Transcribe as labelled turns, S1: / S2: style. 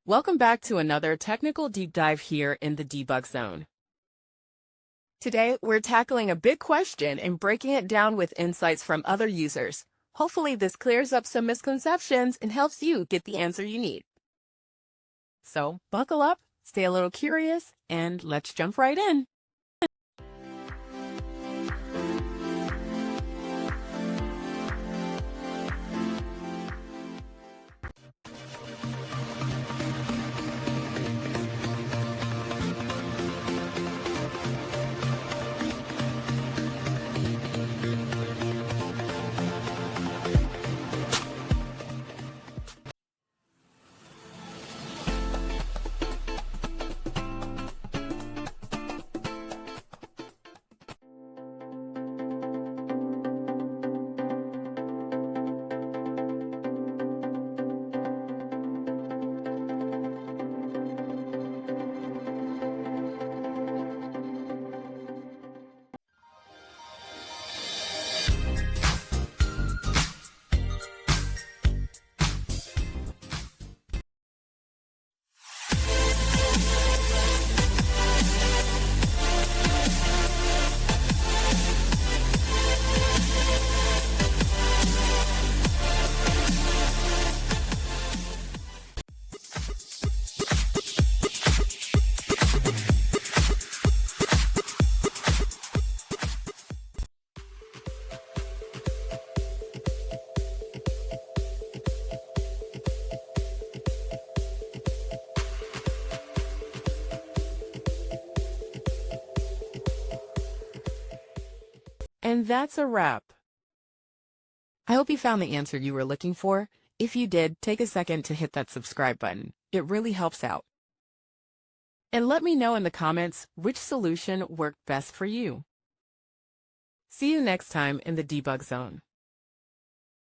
S1: Welcome back to another technical deep dive here in the debug zone. Today, we're tackling a big question and breaking it down with insights from other users. Hopefully, this clears up some misconceptions and helps you get the answer you need. So, buckle up, stay a little curious, and let's jump right in. And that's a wrap. I hope you found the answer you were looking for. If you did, take a second to hit that subscribe button. It really helps out. And let me know in the comments which solution worked best for you. See you next time in the debug zone.